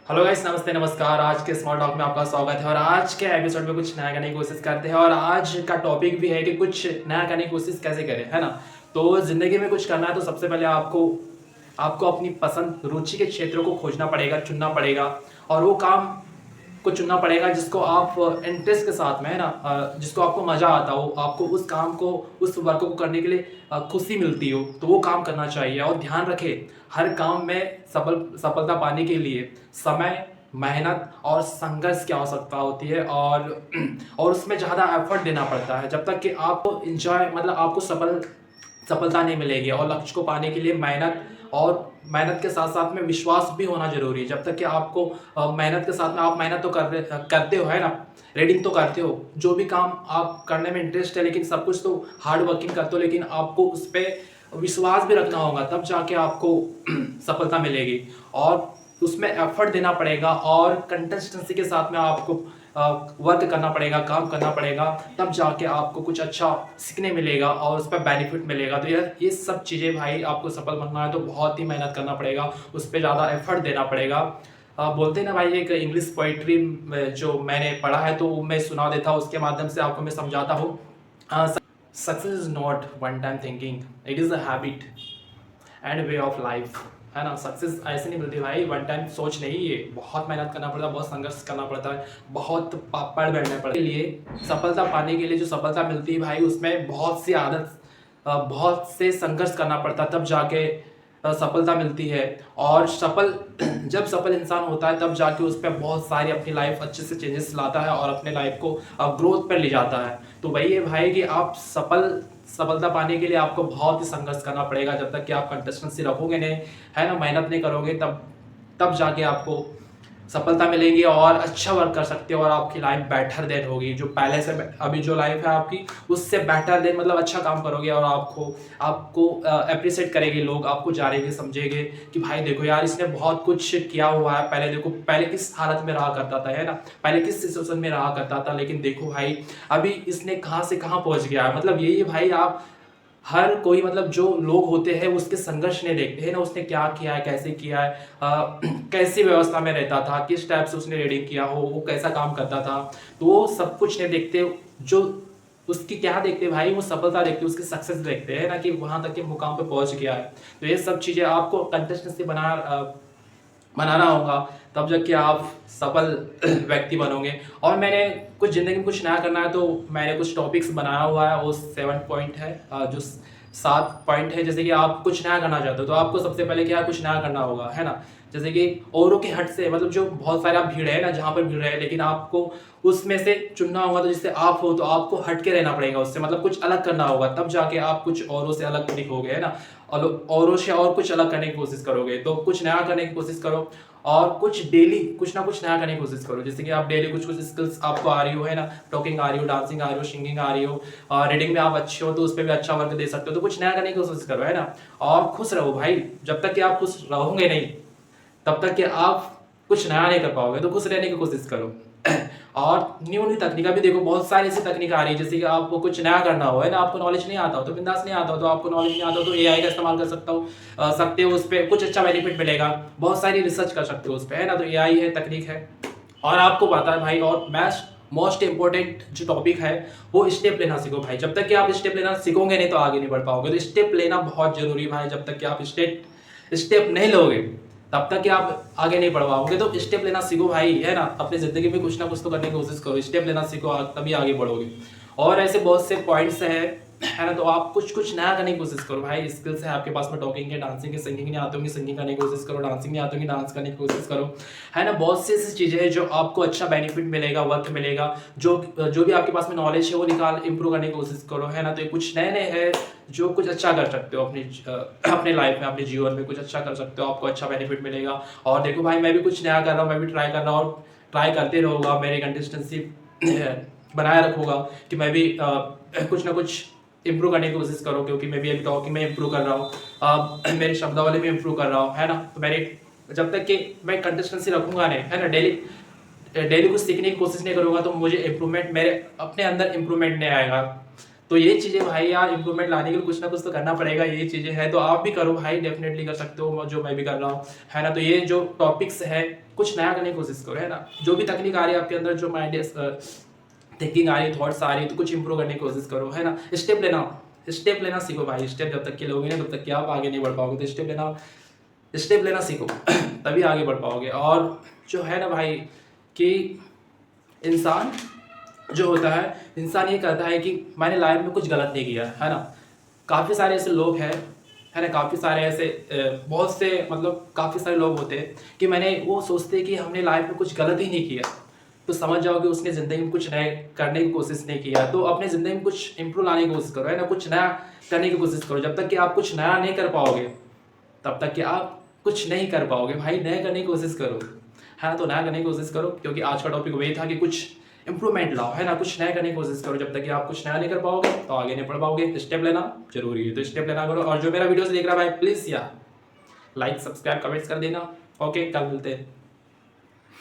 Hello guys, नमस्ते नमस्कार। आज के स्मॉल टॉक में आपका स्वागत है और आज के एपिसोड में कुछ नया करने की कोशिश करते हैं और आज का टॉपिक भी है कि कुछ नया करने की कोशिश कैसे करें, है ना। तो ज़िंदगी में कुछ करना है तो सबसे पहले आपको आपको अपनी पसंद रुचि के क्षेत्रों को खोजना पड़ेगा, चुनना पड़ेगा और वो काम को चुनना पड़ेगा जिसको आप इंटरेस्ट के साथ में, है ना, जिसको आपको मज़ा आता हो, आपको उस काम को, उस वर्क को करने के लिए खुशी मिलती हो, तो वो काम करना चाहिए। और ध्यान रखें, हर काम में सफलता पाने के लिए समय, मेहनत और संघर्ष की आवश्यकता होती है और उसमें ज़्यादा एफर्ट देना पड़ता है। जब तक कि आपको इंजॉय मतलब आपको सफलता नहीं मिलेगी। और लक्ष्य को पाने के लिए मेहनत के साथ साथ में विश्वास भी होना जरूरी है। जब तक कि आपको मेहनत के साथ में आप मेहनत तो करते हो, है ना, रीडिंग तो करते हो, जो भी काम आप करने में इंटरेस्ट है, लेकिन सब कुछ तो हार्ड वर्किंग करते हो, लेकिन आपको उस पर विश्वास भी रखना होगा, तब जाके आपको सफलता मिलेगी। और उसमें एफर्ट देना पड़ेगा और कंसिस्टेंसी के साथ में आपको वर्क करना पड़ेगा, काम करना पड़ेगा, तब जाके आपको कुछ अच्छा सीखने मिलेगा और उस पर बेनिफिट मिलेगा। तो ये सब चीज़ें भाई, आपको सफल बनना है तो बहुत ही मेहनत करना पड़ेगा, उस पर ज़्यादा एफर्ट देना पड़ेगा। बोलते हैं ना भाई, एक इंग्लिश पोइट्री जो मैंने पढ़ा है तो मैं सुना देता हूँ, उसके माध्यम से आपको मैं समझाता हूँ। Success is not one time thinking, it is a habit and way of life, है ना। सक्सेस ऐसे नहीं मिलती भाई, वन टाइम सोच नहीं, ये बहुत मेहनत करना पड़ता है, बहुत संघर्ष करना पड़ता है, बहुत पापड़ बैठना पड़ता है। के लिए सफलता पाने के लिए जो सफलता मिलती है भाई, उसमें बहुत से संघर्ष करना पड़ता है, तब जाके सफलता मिलती है। और जब सफल इंसान होता है तब जाके उस पर बहुत सारी अपनी लाइफ अच्छे से चेंजेस लाता है और अपने लाइफ को ग्रोथ पर ले जाता है। तो वही है भाई कि आप सफलता पाने के लिए आपको बहुत ही संघर्ष करना पड़ेगा। जब तक कि आप कंसिस्टेंसी रखोगे नहीं, है ना, मेहनत नहीं करोगे, तब जाके आपको सफलता मिलेगी और अच्छा वर्क कर सकते हो और आपकी लाइफ बेटर देन होगी। जो पहले से अभी जो लाइफ है आपकी, उससे बेटर देन मतलब अच्छा काम करोगे और आपको अप्रिशिएट करेंगे लोग, आपको जानेंगे, समझेंगे कि भाई देखो यार, इसने बहुत कुछ किया हुआ है। पहले देखो, पहले किस हालत में रहा करता था, है ना, पहले किस सिचुएशन में रहा करता था, लेकिन देखो भाई अभी इसने कहाँ से कहाँ पहुँच गया है। मतलब यही भाई, आप हर कोई मतलब जो लोग होते हैं उसके संघर्ष नहीं देखते हैं ना, उसने क्या किया है, कैसे किया है, कैसी व्यवस्था में रहता था, किस टाइप से उसने रीडिंग किया हो, वो कैसा काम करता था, तो वो सब कुछ नहीं देखते। जो उसकी क्या देखते भाई, वो सफलता देखते, उसकी सक्सेस देखते हैं ना, कि वहां तक के मुकाम पे पहुंच गया है। तो ये सब चीजें आपको कंसिस्टेंसी बनाना होगा, तब जाके आप सफल व्यक्ति बनोगे। और मैंने कुछ ज़िंदगी में कुछ नया करना है तो मैंने कुछ टॉपिक्स बनाया हुआ है, वो 7 पॉइंट है, जो 7 पॉइंट है। जैसे कि आप कुछ नया करना चाहते हो तो आपको सबसे पहले क्या, कुछ नया करना होगा, है ना। जैसे कि औरों के हट से, मतलब जो बहुत सारा भीड़ है ना, जहाँ पर भीड़ है, लेकिन आपको उसमें से चुनना होगा। तो जिससे आप हो तो आपको हट के रहना पड़ेगा उससे, मतलब कुछ अलग करना होगा, तब जाके आप कुछ औरों से अलग दिखोगे, है ना। और औरों से और कुछ अलग करने की कोशिश करोगे, तो कुछ नया करने की कोशिश करो और कुछ डेली कुछ ना कुछ नया करने की कोशिश करो। जैसे कि आप डेली कुछ कुछ स्किल्स आपको आ रही हो, है ना, टॉकिंग आ रही हो, डांसिंग आ रही हो, सिंगिंग आ रही हो, रीडिंग में आप अच्छे हो तो उस पर भी अच्छा वर्क दे सकते हो। तो कुछ नया करने की कोशिश करो, है ना। और खुश रहो भाई, जब तक कि आप खुश रहोगे नहीं तब तक कि आप कुछ नया नहीं कर पाओगे। तो खुश रहने की कोशिश करो। और न्यू न्यू तकनीक भी देखो, बहुत सारी ऐसी तकनीक आ रही है। जैसे कि आपको कुछ नया करना हो, है ना, आपको नॉलेज नहीं आता हो तो बिंदास नहीं आता हो, तो आपको नॉलेज नहीं आता हो तो एआई का इस्तेमाल कर सकते हो, उस पर कुछ अच्छा बेनिफिट मिलेगा, बहुत सारी रिसर्च कर सकते हो उस पर, है ना। तो एआई है, तकनीक है। और आपको पता है भाई, और मोस्ट इंपॉर्टेंट जो टॉपिक है वो स्टेप लेना सीखो भाई। जब तक कि आप स्टेप लेना सीखोगे नहीं तो आगे नहीं बढ़ पाओगे। तो स्टेप लेना बहुत जरूरी है भाई। जब तक कि आप स्टेप नहीं लोगे तब तक कि आप आगे नहीं बढ़ पाओगे। तो स्टेप लेना सीखो भाई, है ना। अपनी जिंदगी में कुछ ना कुछ तो करने की कोशिश करो, स्टेप लेना सीखो, तभी आगे बढ़ोगे। और ऐसे बहुत से पॉइंट्स हैं, है ना। तो आप कुछ कुछ नया करने की कोशिश करो भाई। स्किल्स है आपके पास में, टॉकिंग है, डांसिंग है, सिंगिंग नहीं आती होंगी, सिंगिंग करने की कोशिश करो, डांसिंग नहीं आती होंगी, डांस करने की कोशिश करो, है ना। बहुत सी ऐसी चीजें हैं जो आपको अच्छा बेनिफिट मिलेगा, वर्क मिलेगा। जो भी आपके पास में नॉलेज है वो निकाल इंप्रूव करने की कोशिश करो, है ना। तो ये कुछ नए नए है जो कुछ अच्छा कर सकते हो अपने लाइफ में, अपने जीवन में कुछ अच्छा कर सकते हो, आपको अच्छा बेनिफिट मिलेगा। और देखो भाई, मैं भी कुछ नया कर रहा हूँ, मैं भी ट्राई कर रहा हूँ, ट्राई करते रहूँगा, मेरी कंसिस्टेंसी बनाए रखूँगा कि मैं भी कुछ ना कुछ इंप्रूव करने की कोशिश करो, क्योंकि मैं भी अभी टॉकिंग में इंप्रूव कर रहा हूँ, मेरे शब्दावली में इंप्रूव कर रहा हूँ, है ना। तो मेरे जब तक कि मैं कंसिस्टेंसी रखूँगा नहीं, है ना, डेली कुछ सीखने की कोशिश नहीं करूँगा तो मुझे इम्प्रूवमेंट, मेरे अपने अंदर इम्प्रूवमेंट नहीं आएगा। तो ये चीज़ें भाई यार इंप्रूवमेंट लाने के लिए कुछ ना कुछ तो करना पड़ेगा, ये चीज़ें हैं तो आप भी करो भाई, डेफिनेटली कर सकते हो जो मैं भी कर रहा हूँ, है ना। तो ये जो टॉपिक्स है कुछ नया करने की कोशिश करो, है ना। जो भी तकनीक आ रही है आपके अंदर, जो माइंड थिंकिंग आ रही है, थॉट्स आ रही है, तो कुछ इंप्रूव करने की कोशिश करो, है ना। स्टेप लेना सीखो भाई। स्टेप जब तक के लोगे ना तब तक कि आप आगे नहीं बढ़ पाओगे। तो स्टेप लेना सीखो तभी आगे बढ़ पाओगे। और जो है ना भाई कि इंसान जो होता है, इंसान ये करता है कि मैंने लाइफ में कुछ गलत नहीं किया, है ना। काफ़ी सारे ऐसे लोग हैं, है ना, काफ़ी सारे ऐसे बहुत से मतलब काफ़ी सारे लोग होते हैं कि वो सोचते हैं कि हमने लाइफ में कुछ गलत ही नहीं किया, तो समझ जाओ कि उसने ज़िंदगी में कुछ नया करने की कोशिश नहीं किया। तो अपने ज़िंदगी में कुछ इंप्रूव लाने की कोशिश करो, है ना, कुछ नया करने की कोशिश करो। जब तक कि आप कुछ नया नहीं कर पाओगे तब तक कि आप कुछ नहीं कर पाओगे भाई। नया करने की कोशिश करो, है ना। तो नया करने की कोशिश करो, क्योंकि आज का टॉपिक वही था कि कुछ इंप्रूवमेंट लाओ, है ना, कुछ नया करने की कोशिश करो। जब तक कि आप कुछ नया नहीं कर पाओगे तो आगे नहीं बढ़ पाओगे। स्टेप लेना जरूरी है, तो स्टेप लेना करो। और जो मेरा वीडियोस देख रहा है भाई, प्लीज़ यार लाइक सब्सक्राइब कमेंट्स कर देना। ओके, कल मिलते हैं।